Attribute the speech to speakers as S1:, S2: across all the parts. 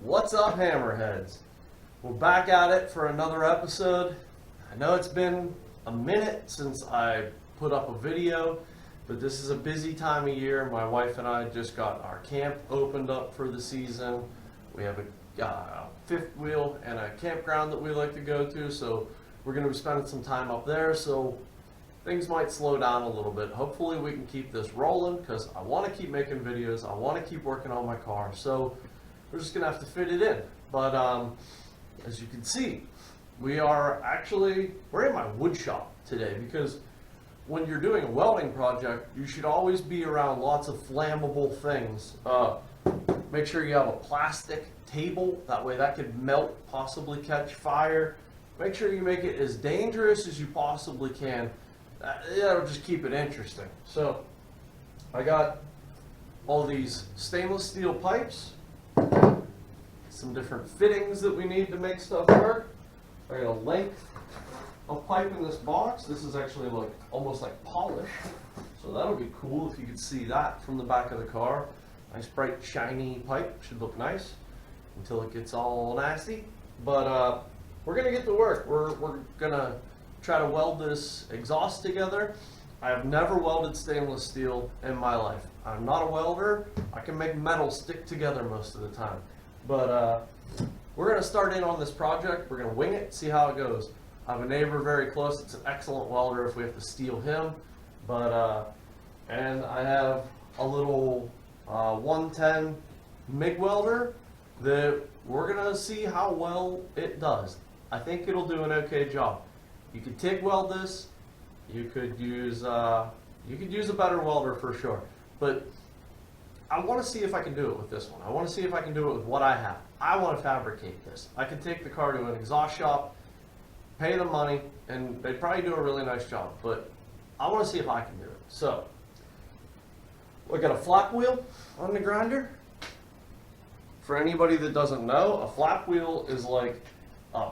S1: What's up, Hammerheads? We're back at it for another episode. I know it's been a minute since I put up a video, but this is a busy time of year. My wife and I just got our camp opened up for the season. We have a fifth wheel and a campground that we like to go to, so we're going to be spending some time up there, so things might slow down a little bit. Hopefully we can keep this rolling because I want to keep making videos. I want to keep working on my car, so we're just going to have to fit it in. But as you can see, we're in my wood shop today because when you're doing a welding project, you should always be around lots of flammable things. Make sure you have a plastic table, that way that could melt, possibly catch fire. Make sure you make it as dangerous as you possibly can. That'll just keep it interesting. So I got all these stainless steel pipes, some different fittings that we need to make stuff work. I got a length of pipe in this box. This is actually almost like polish, so that'll be cool if you could see that from the back of the car. Nice bright shiny pipe, should look nice until it gets all nasty. But we're gonna get to work. We're gonna try to weld this exhaust together. I have never welded stainless steel in my life. I'm not a welder. I can make metal stick together most of the time. But we're gonna start in on this project. We're gonna wing it, see how it goes. I have a neighbor very close that's an excellent welder if we have to steal him. But and I have a little 110 MIG welder that we're gonna see how well it does. I think it'll do an okay job. You could TIG weld this. You could use a better welder for sure. But I want to see if I can do it with this one. I want to see if I can do it with what I have. I want to fabricate this. I can take the car to an exhaust shop, pay them money, and they probably do a really nice job. But I want to see if I can do it. So we got a flap wheel on the grinder. For anybody that doesn't know, a flap wheel is like a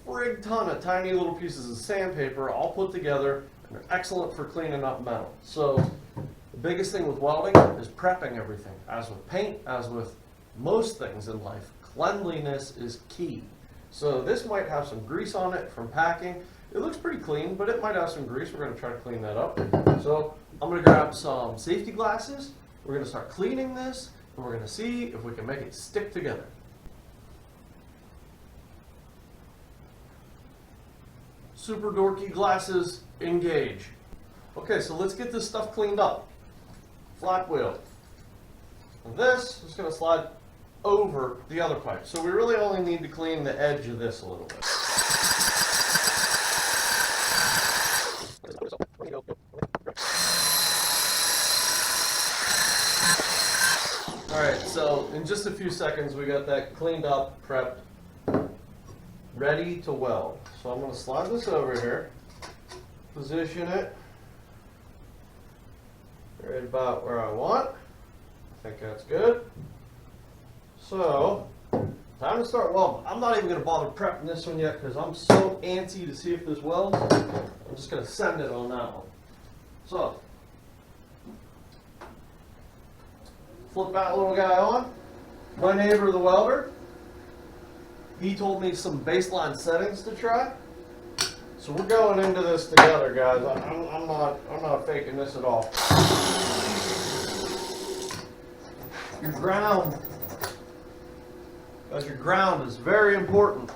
S1: frig ton of tiny little pieces of sandpaper all put together, and they're excellent for cleaning up metal. So the biggest thing with welding is prepping everything. As with paint, as with most things in life, cleanliness is key. So this might have some grease on it from packing. It looks pretty clean, but it might have some grease. We're going to try to clean that up. So I'm going to grab some safety glasses. We're going to start cleaning this, and we're going to see if we can make it stick together. Super dorky glasses, engage. Okay, so let's get this stuff cleaned up. Flap wheel. And this is going to slide over the other pipe. So we really only need to clean the edge of this a little bit. Alright, so in just a few seconds we got that cleaned up, prepped, ready to weld. So I'm going to slide this over here, position it right about where I want. I think that's good. So, time to start welding. I'm not even going to bother prepping this one yet because I'm so antsy to see if this welds. I'm just going to send it on that one. So, flip that little guy on. My neighbor, the welder, he told me some baseline settings to try. So we're going into this together, guys. I'm not faking this at all. Your ground, guys, your ground is very important.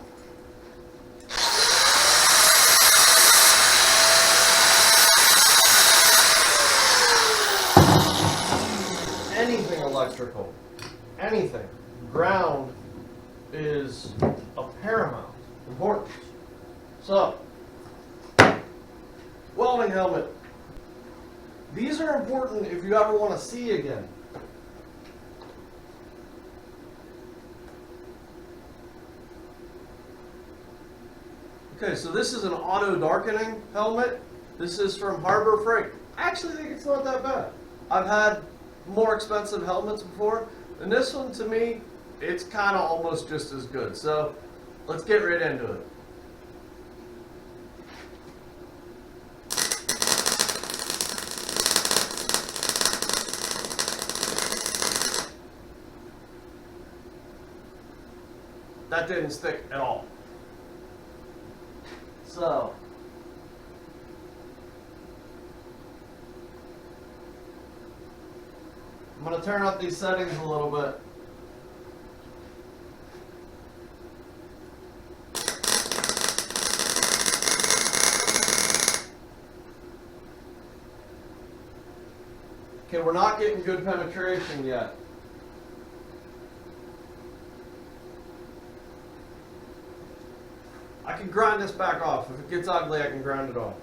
S1: Anything electrical, anything, ground is of paramount importance. So, welding helmet. These are important if you ever want to see again. Okay, so this is an auto darkening helmet. This is from Harbor Freight. I actually think it's not that bad. I've had more expensive helmets before, and this one to me, it's kind of almost just as good. So let's get right into it. that didn't stick at all. So, I'm going to turn up these settings a little bit. Okay, we're not getting good penetration yet. I can grind this back off. If it gets ugly, I can grind it off.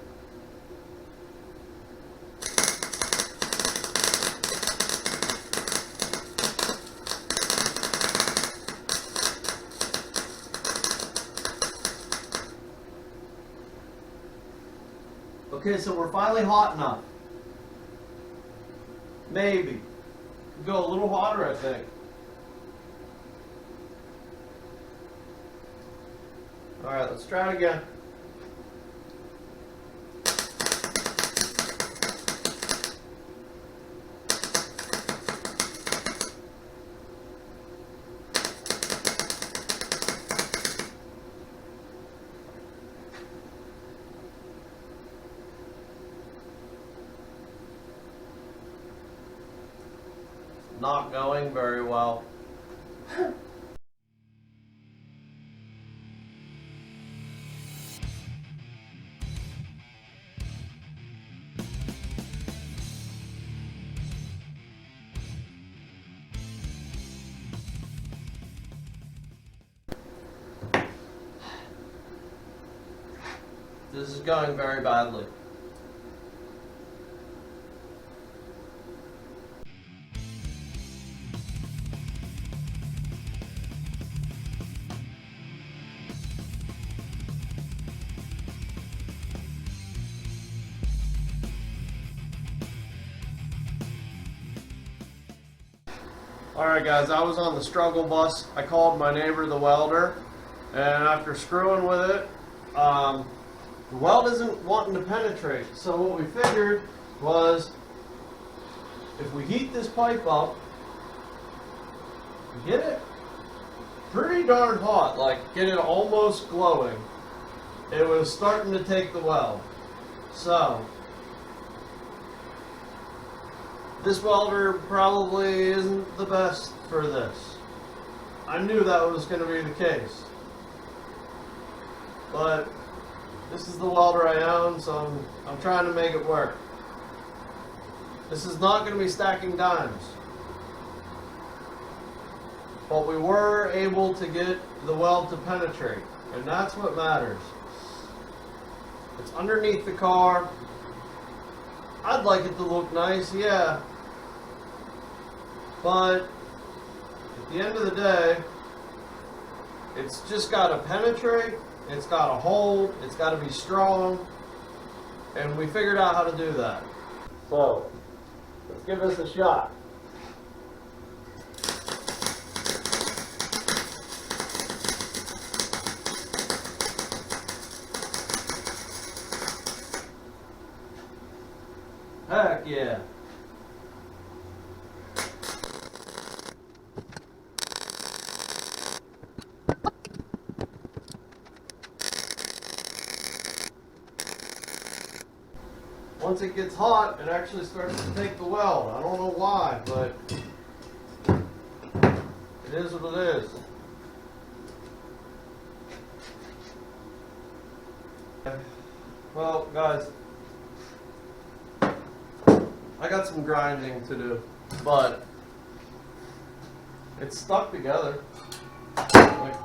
S1: Okay, so we're finally hot enough. Maybe. Go a little hotter, I think. Alright, let's try it again. Not going very well. This is going very badly. Alright guys, I was on the struggle bus. I called my neighbor, the welder, and after screwing with it, the weld isn't wanting to penetrate. So what we figured was, if we heat this pipe up, get it pretty darn hot, like get it almost glowing, it was starting to take the weld. So this welder probably isn't the best for this. I knew that was going to be the case. But this is the welder I own, so I'm trying to make it work. This is not going to be stacking dimes. But we were able to get the weld to penetrate, and that's what matters. It's underneath the car. I'd like it to look nice, yeah. But at the end of the day, it's just got to penetrate, it's got to hold, it's got to be strong, and we figured out how to do that. So, let's give this a shot. Heck yeah. Once it gets hot, it actually starts to take the weld. I don't know why, but it is what it is. Well, guys, I got some grinding to do, but it's stuck together. Like,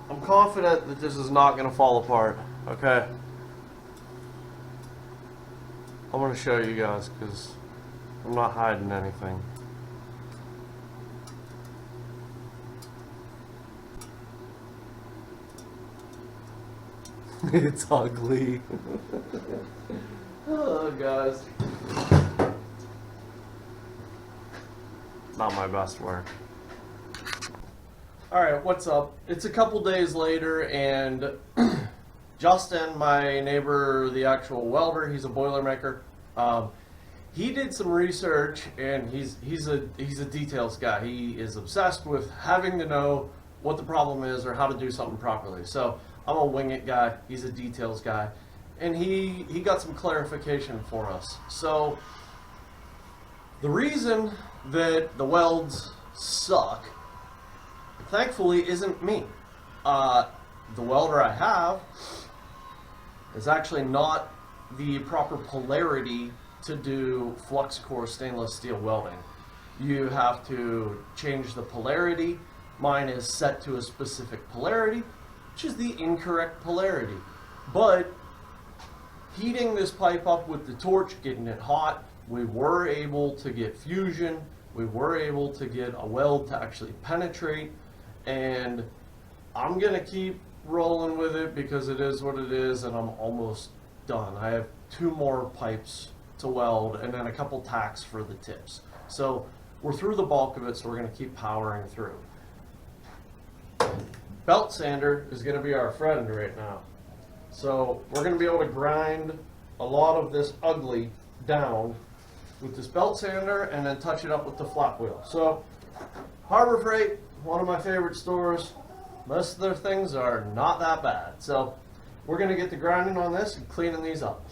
S1: I'm confident that this is not going to fall apart, okay? I want to show you guys because I'm not hiding anything. It's ugly. Oh, guys. Not my best work. Alright, what's up? It's a couple days later, and Justin, my neighbor, the actual welder, he's a Boilermaker. He did some research, and he's a details guy. He is obsessed with having to know what the problem is or how to do something properly. So I'm a wing it guy, he's a details guy, and he got some clarification for us. So the reason that the welds suck, thankfully, isn't me. The welder I have is actually not the proper polarity to do flux core stainless steel welding. You have to change the polarity. Mine is set to a specific polarity, which is the incorrect polarity. But heating this pipe up with the torch, getting it hot, we were able to get fusion. We were able to get a weld to actually penetrate, and I'm gonna keep rolling with it because it is what it is, and I'm almost done. I have 2 more pipes to weld and then a couple tacks for the tips. So we're through the bulk of it, so we're gonna keep powering through. Belt sander is gonna be our friend right now. So we're gonna be able to grind a lot of this ugly down with this belt sander and then touch it up with the flap wheel. So Harbor Freight, one of my favorite stores, most of their things are not that bad. So we're gonna get the grinding on this and cleaning these up.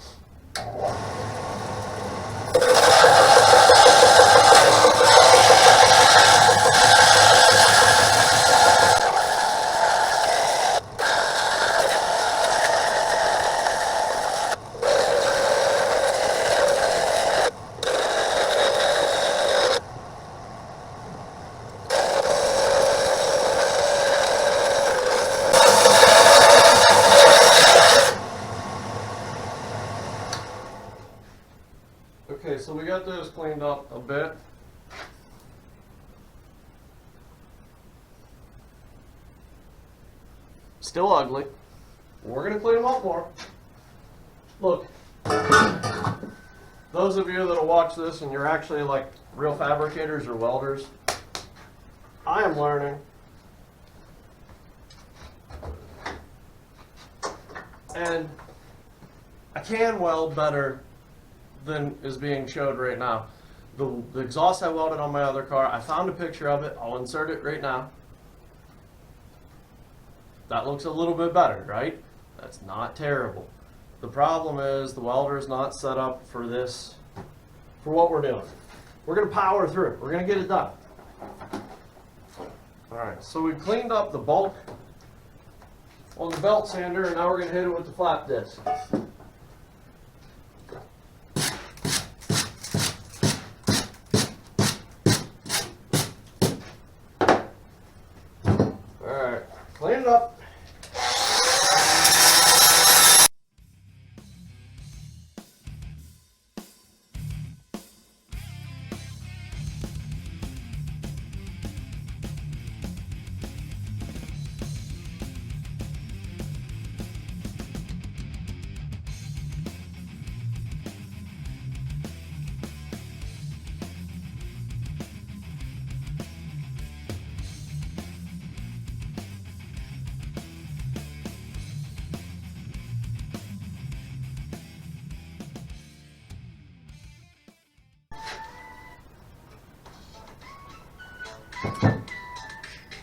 S1: Okay, so we got those cleaned up a bit. Still ugly. We're gonna clean them up more. Look, those of you that'll watch this and you're actually like real fabricators or welders, I am learning. And I can weld better than is being showed right now. The exhaust I welded on my other car, I found a picture of it. I'll insert it right now. That looks a little bit better, right? That's not terrible. The problem is the welder is not set up for this, for what we're doing. We're gonna power through. We're gonna get it done. All right, so we cleaned up the bulk on the belt sander, and now we're gonna hit it with the flap disc. Clean it up.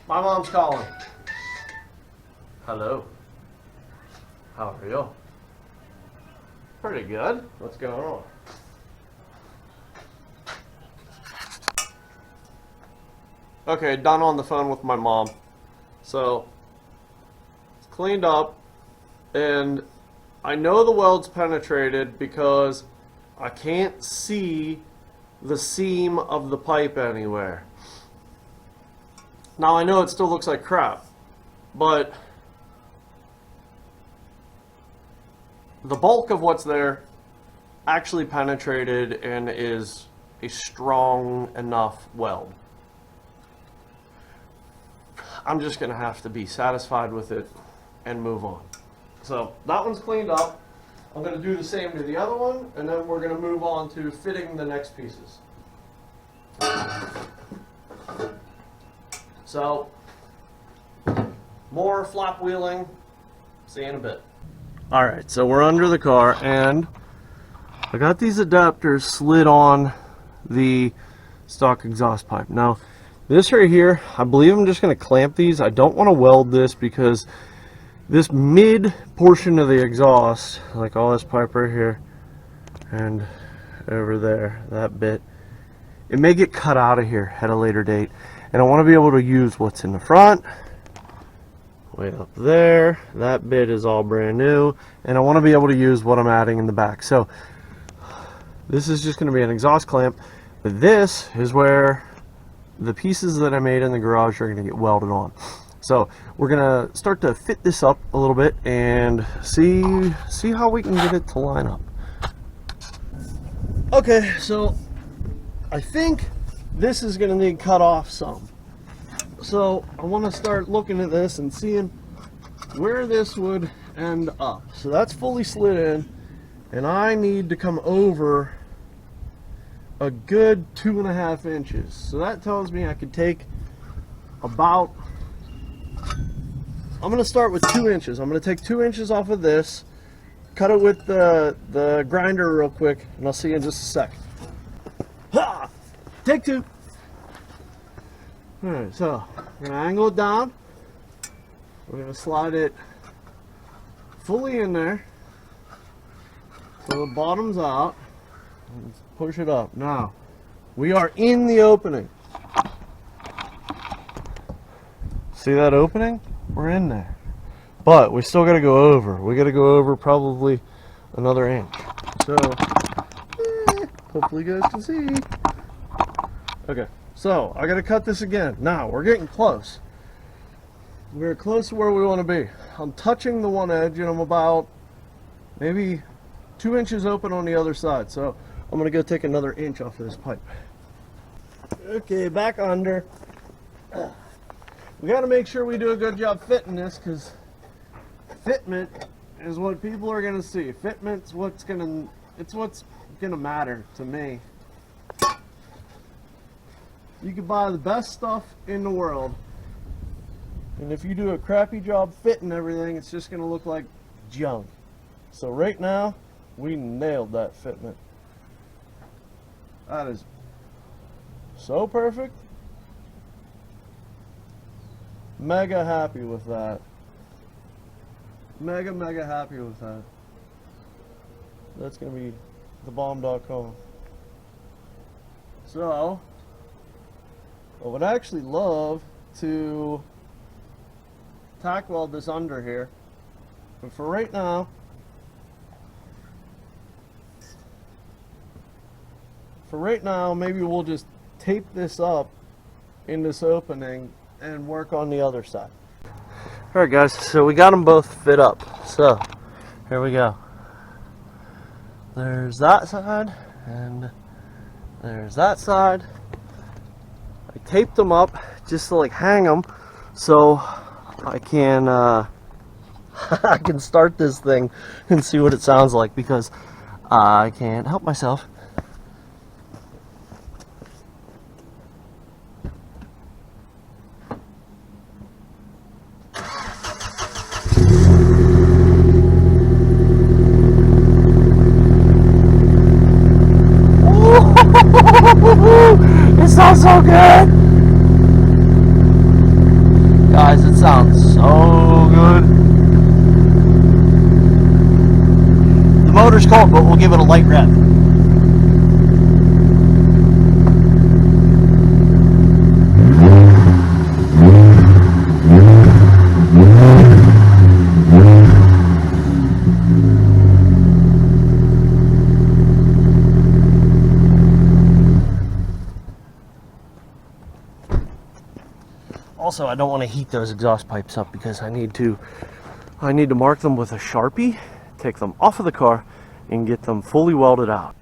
S1: My mom's calling. Hello. How are you? Pretty good. What's going on? Okay, done on the phone with my mom. So, it's cleaned up, and I know the weld's penetrated because I can't see the seam of the pipe anywhere. Now I know it still looks like crap, but the bulk of what's there actually penetrated and is a strong enough weld. I'm just gonna have to be satisfied with it and move on. So that one's cleaned up. I'm gonna do the same to the other one, and then we're gonna move on to fitting the next pieces. So, more flap wheeling, see you in a bit. Alright, so we're under the car, and I got these adapters slid on the stock exhaust pipe. Now, This right here, I believe I'm just going to clamp these. I don't want to weld this because this mid portion of the exhaust, like all this pipe right here and over there, that bit, it may get cut out of here at a later date. And I want to be able to use what's in the front, way up there. That bit is all brand new. And I want to be able to use what I'm adding in the back. So this is just going to be an exhaust clamp. But this is where the pieces that I made in the garage are going to get welded on. So we're going to start to fit this up a little bit and see how we can get it to line up. Okay, so I think this is going to need cut off some. So I want to start looking at this and seeing where this would end up. So that's fully slid in, and I need to come over a good 2.5 inches. So that tells me I could take about, I'm going to start with 2 inches. I'm going to take 2 inches off of this, cut it with the grinder real quick, and I'll see you in just a second. Ha! Take two. Alright, so we're going to angle it down. We're going to slide it fully in there so the bottom's out. Let's push it up. Now, we are in the opening. See that opening? We're in there. But we still got to go over. We got to go over probably another inch. So, hopefully you guys can see. Okay, so I got to cut this again. Now, we're getting close. We're close to where we want to be. I'm touching the one edge and I'm about maybe 2 inches open on the other side. So I'm going to go take another inch off of this pipe. Okay, back under. We got to make sure we do a good job fitting this, because fitment is what people are going to see. Fitment's what's going to matter to me. You can buy the best stuff in the world, and if you do a crappy job fitting everything, it's just going to look like junk. So right now, we nailed that fitment. That is so perfect. Mega happy with that. Mega happy with that. That's going to be thebomb.com. So, I would actually love to tack weld this under here, but for right now, maybe we'll just tape this up in this opening and work on the other side. Alright guys, so we got them both fit up. So, here we go. There's that side, and there's that side. I taped them up just to like hang them so I can I can start this thing and see what it sounds like, because I can't help myself. It sounds so good! Guys, it sounds so good. The motor's cold, but we'll give it a light rev. Also, I don't want to heat those exhaust pipes up because I need to mark them with a Sharpie, take them off of the car, and get them fully welded out.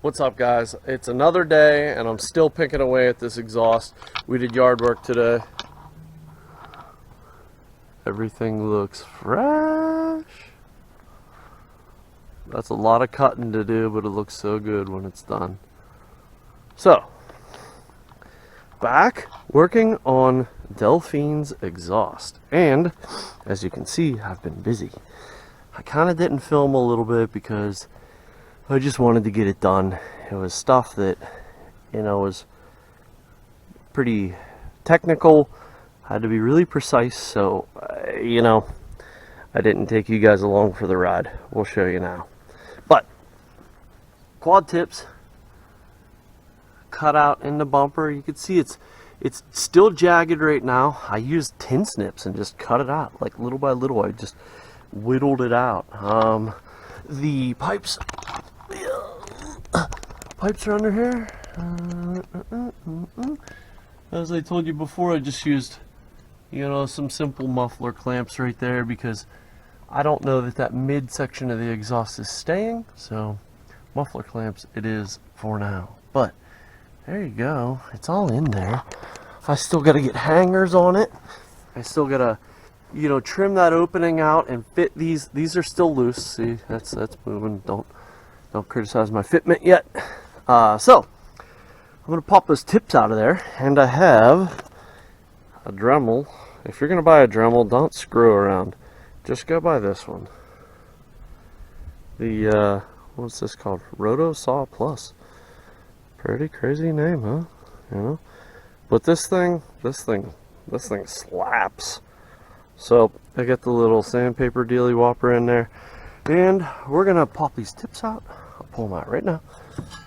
S1: What's up guys? It's another day and I'm still picking away at this exhaust. We did yard work today. Everything looks fresh. That's a lot of cutting to do, but it looks so good when it's done. So, back working on Delphine's exhaust, and as you can see, I've been busy. I kind of didn't film a little bit because I just wanted to get it done. It was stuff that, you know, was pretty technical. Had to be really precise, so you know, I didn't take you guys along for the ride. We'll show you now. But quad tips cut out in the bumper. You can see it's still jagged right now. I used tin snips and just cut it out, like little by little. I just whittled it out. The pipes are under here. As I told you before, I just used, you know, some simple muffler clamps right there because I don't know that mid section of the exhaust is staying, so muffler clamps it is for now. But there you go, it's all in there. I still got to get hangers on it. I still got to, you know, trim that opening out and fit these. These are still loose. See, that's moving. Don't criticize my fitment yet. So I'm gonna pop those tips out of there, and I have a Dremel. If you're gonna buy a Dremel, don't screw around. Just go buy this one. The what's this called? Rotosaw Plus. Pretty crazy name, huh? You know. But this thing slaps. So I got the little sandpaper dealy whopper in there, and we're gonna pop these tips out. I'll pull them out right now.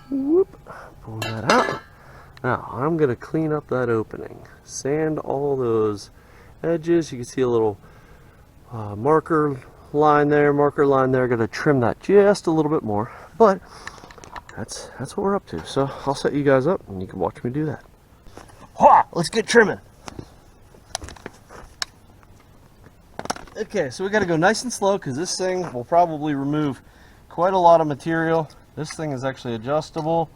S1: Whoop, pull that out. Now I'm gonna clean up that opening, sand all those edges. You can see a little marker line there. Gonna trim that just a little bit more, but that's what we're up to. So I'll set you guys up, and you can watch me do that. Let's get trimming. Okay, so we got to go nice and slow because this thing will probably remove quite a lot of material. This thing is actually adjustable.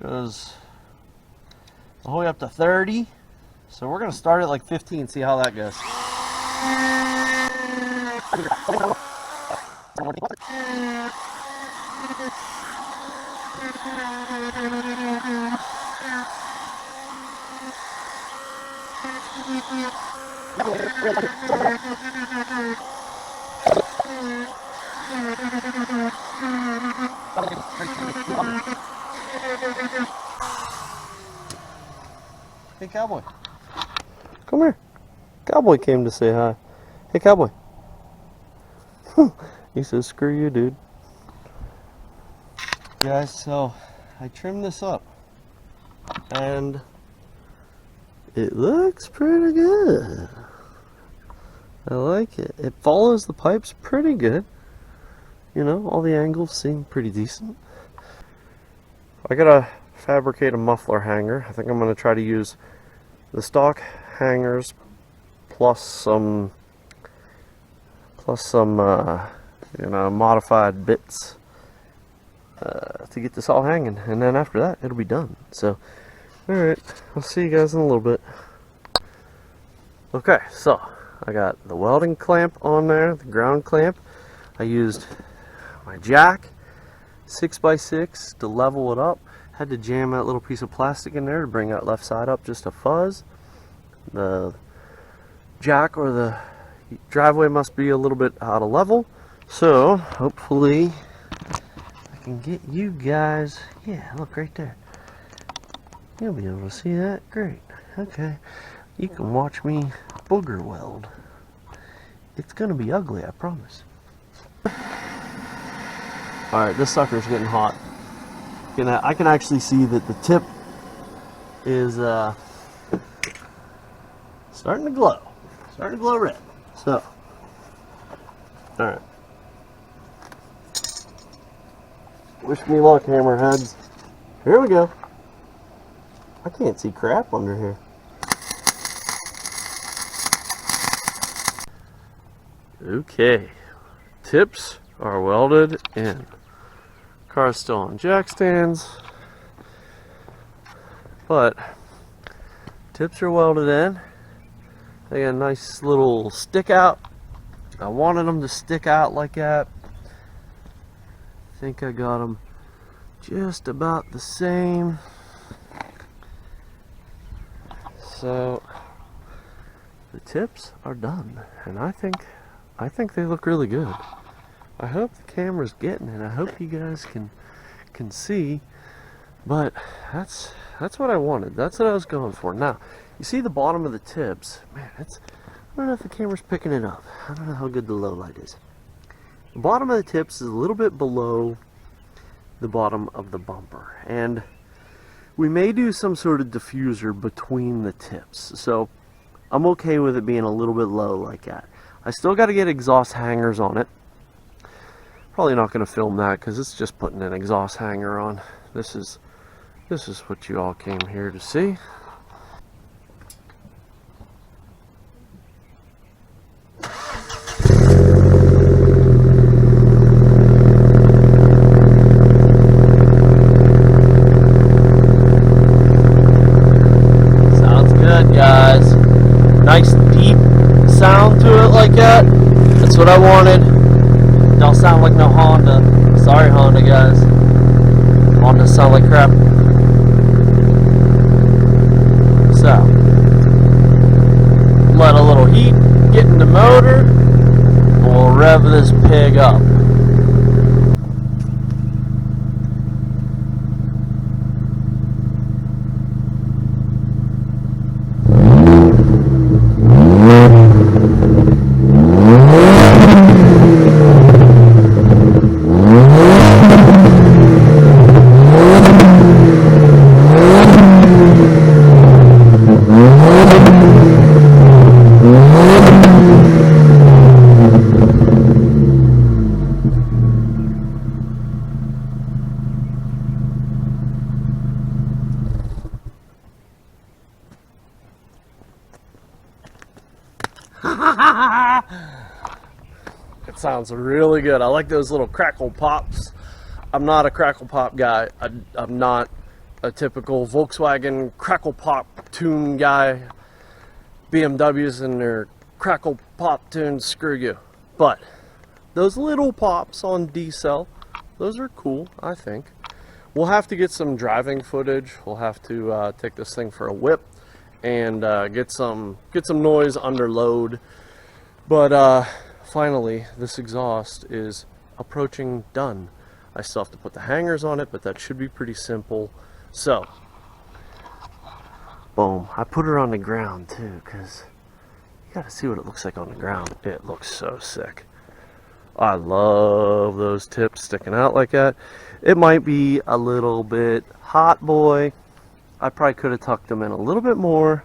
S1: Goes all the way up to 30. So we're going to start at like 15 and see how that goes. Hey, Cowboy. Come here. Cowboy came to say hi. Hey, Cowboy. He says, screw you, dude. Guys, so I trimmed this up, and it looks pretty good. I like it. It follows the pipes pretty good. You know, all the angles seem pretty decent. I gotta fabricate a muffler hanger. I think I'm gonna try to use the stock hangers plus some you know, modified bits to get this all hanging, and then after that it'll be done. So alright, I'll see you guys in a little bit. Okay, so I got the welding clamp on there, the ground clamp. I used my jack 6x6 to level it up. Had to jam that little piece of plastic in there to bring that left side up just a fuzz. The jack or the driveway must be a little bit out of level, so hopefully I can get you guys. Yeah, look right there. You'll be able to see that. Great. Okay, you can watch me booger weld. It's gonna be ugly, I promise. Alright, this sucker's getting hot. I can actually see that the tip is starting to glow. Starting to glow red. So, alright. Wish me luck, hammerheads. Here we go. I can't see crap under here. Okay. Tips are welded in. Car's still on jack stands, but tips are welded in. They got a nice little stick out. I wanted them to stick out like that. I think I got them just about the same. So the tips are done, and I think they look really good. I hope the camera's getting it. I hope you guys can see But that's what I wanted. That's what I was going for. Now, you see the bottom of the tips? Man, I don't know if the camera's picking it up. I don't know how good the low light is. The bottom of the tips is a little bit below the bottom of the bumper, and we may do some sort of diffuser between the tips, so I'm okay with it being a little bit low like that. I still got to get exhaust hangers on it. Probably not going to film that because it's just putting an exhaust hanger on. This is what you all came here to see. Sounds good, guys. Nice deep sound to it like that. That's what I wanted. Don't sound like no Honda. Sorry, Honda guys. Honda sound like crap. So, let a little heat get in the motor, and we'll rev this pig up. It sounds really good. I like those little crackle pops. I'm not a crackle pop guy. I'm not a typical Volkswagen crackle pop tune guy. BMWs and their crackle pop tunes, screw you. But those little pops on D-Cell, those are cool, I think. We'll have to get some driving footage. We'll have to take this thing for a whip and get some noise under load. But finally, this exhaust is approaching done. I still have to put the hangers on it, but that should be pretty simple. So, boom. I put her on the ground too, because you gotta see what it looks like on the ground. It looks so sick. I love those tips sticking out like that. It might be a little bit hot, boy. I probably could have tucked them in a little bit more.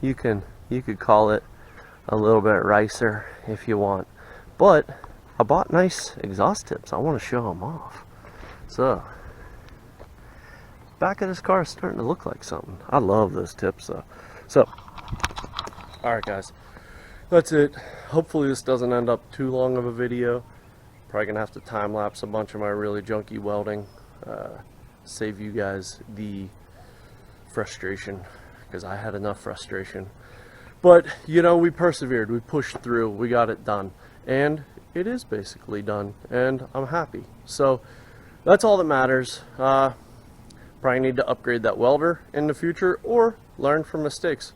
S1: You could call it a little bit ricer if you want, but I bought nice exhaust tips. I want to show them off. So, back of this car is starting to look like something. I love those tips though. So, alright guys, that's it. Hopefully this doesn't end up too long of a video. Probably gonna have to time lapse a bunch of my really junky welding. Save you guys the frustration, because I had enough frustration. But, you know, we persevered, we pushed through, we got it done. And it is basically done, and I'm happy. So, that's all that matters. Probably need to upgrade that welder in the future, or learn from mistakes.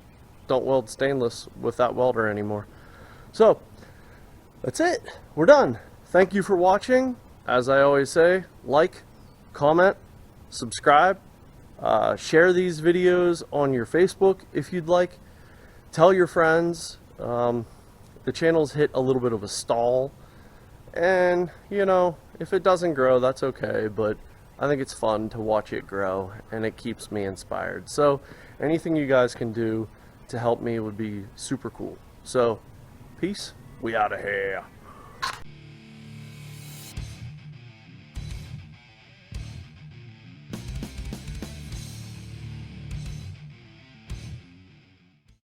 S1: Don't weld stainless with that welder anymore. So, that's it. We're done. Thank you for watching. As I always say, like, comment, subscribe, share these videos on your Facebook if you'd like. Tell your friends. The channel's hit a little bit of a stall, and you know, if it doesn't grow, that's okay, but I think it's fun to watch it grow, and it keeps me inspired. So anything you guys can do to help me would be super cool. So peace, we out of here.